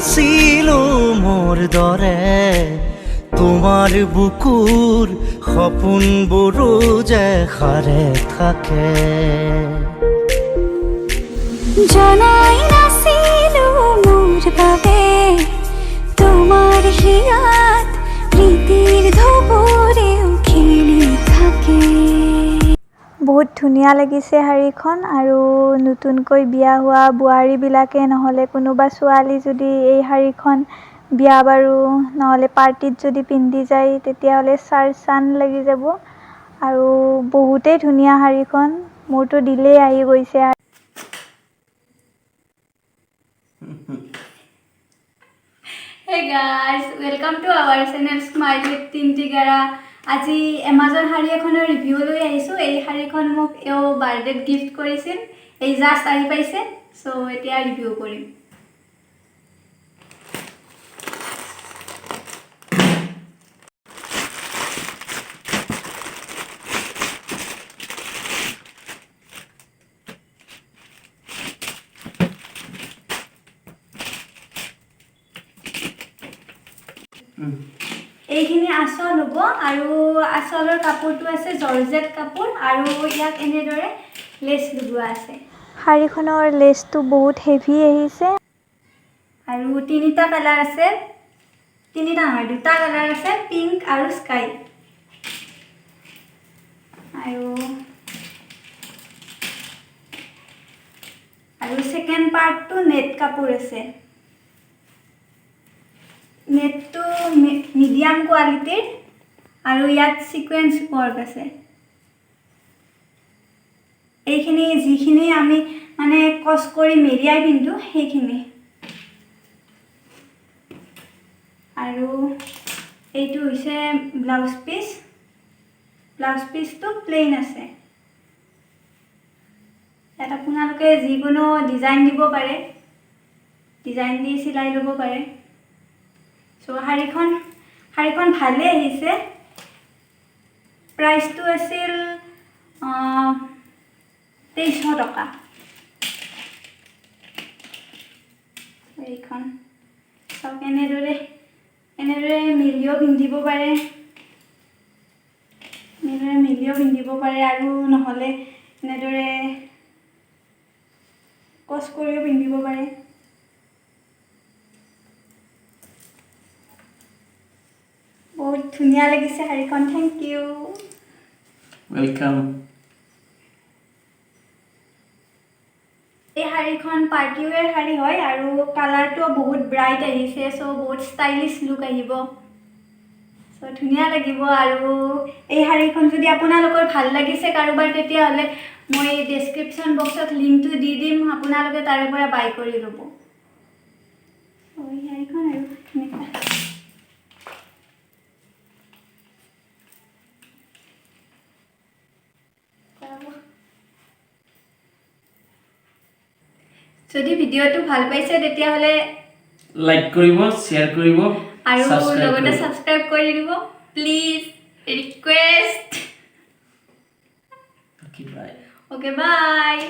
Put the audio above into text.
নাছিলো মোৰ দৰে তোমাৰ বুকুৰ সপোনবোৰো যে সাৰে থাকে জনাই নাছিলো মোৰ বাবে তোমাৰ হিয়াত প্ৰীতিৰ ধুবুৰেও খেলি থাকে। বহুত ধুনীয়া লাগিছে শাড়ীখন আৰু নতুনকৈ বিয়া হোৱা বোৱাৰীবিলাকে নহ'লে কোনোবা ছোৱালী যদি এই শাড়ীখন বিয়া বাৰু নহ'লে পাৰ্টিত যদি পিন্ধি যায় তেতিয়াহ'লে চান লাগি যাব আৰু বহুতেই ধুনীয়া শাড়ীখন মোৰতো দিলেই আহি গৈছে। Hey guys, welcome to our channel Smile with Tintigara. আজি এমাজন শাড়ী এখনৰ ৰিভিউ লৈ আহিছো। এই শাড়ীখন মোক এও বাৰ্থডেত গিফট কৰিছিল। এই জাস্ট আহি পাইছে, সো এতিয়া ৰিভিউ কৰিম। এইখিনি আঁচল হ'ব আৰু আঁচলৰ কাপোৰটো আছে জৰ্জেট কাপোৰ আৰু ইয়াত এনেদৰে লেচ লগোৱা আছে। শাড়ীখনৰ লেচটো বহুত হেভি আহিছে আৰু তিনিটা কালাৰ আছে, তিনিটা নহয় দুটা কালাৰ আছে, পিংক আৰু স্কাই। আৰু সেকেন্ড পাৰ্টটো নেট কাপোৰ আছে। নেটটো মিডিয়াম কোৱালিটিৰ আৰু ইয়াত সিকুৱেন্স ৱৰ্ক আছে। এইখিনি যিখিনি আমি মানে কস কৰি মেৰিয়াই পিন্ধো সেইখিনি। আৰু এইটো হৈছে ব্লাউজ পিস। ব্লাউজ পিসটো প্লেন আছে। ইয়াত আপোনালোকে যিকোনো ডিজাইন দিব পাৰে, ডিজাইন দি চিলাই ল'ব পাৰে। সো শাড়ীখন ভালে আহিছে। প্ৰাইসটো আছিল 2300 টকা। এইখন সব এনেদৰে মিলিও পিন্ধিব পাৰে, আৰু নহ'লে এনেদৰে কস কৰিও পিন্ধিব পাৰে। বহুত ধুনীয়া লাগিছে শাড়ীখন। Thank you. ওয়েলকাম। এই শাড়ীখন পাৰ্টি ওৱেৰ শাড়ী হয় আৰু কালাৰটো বহুত ব্ৰাইট আহিছে, সো বহুত ষ্টাইলিছ লুক আহিব, সো ধুনীয়া লাগিব। আৰু এই শাড়ীখন যদি আপোনালোকৰ ভাল লাগিছে কাৰোবাৰ তেতিয়াহ'লে মই ডেছক্ৰিপশ্যন বক্সত লিংকটো দি দিম, আপোনালোকে তাৰে পৰা বাই কৰি ল'ব। এই শাড়ীখন আৰু এনেকুৱা। যদি ভিডিওটো ভাল পাইছে তেতিয়াহ'লে লাইক কৰিব, শেয়াৰ কৰিব আৰু লগতে সাবস্ক্ৰাইব কৰি দিব please, request. Okay, bye. Okay, bye.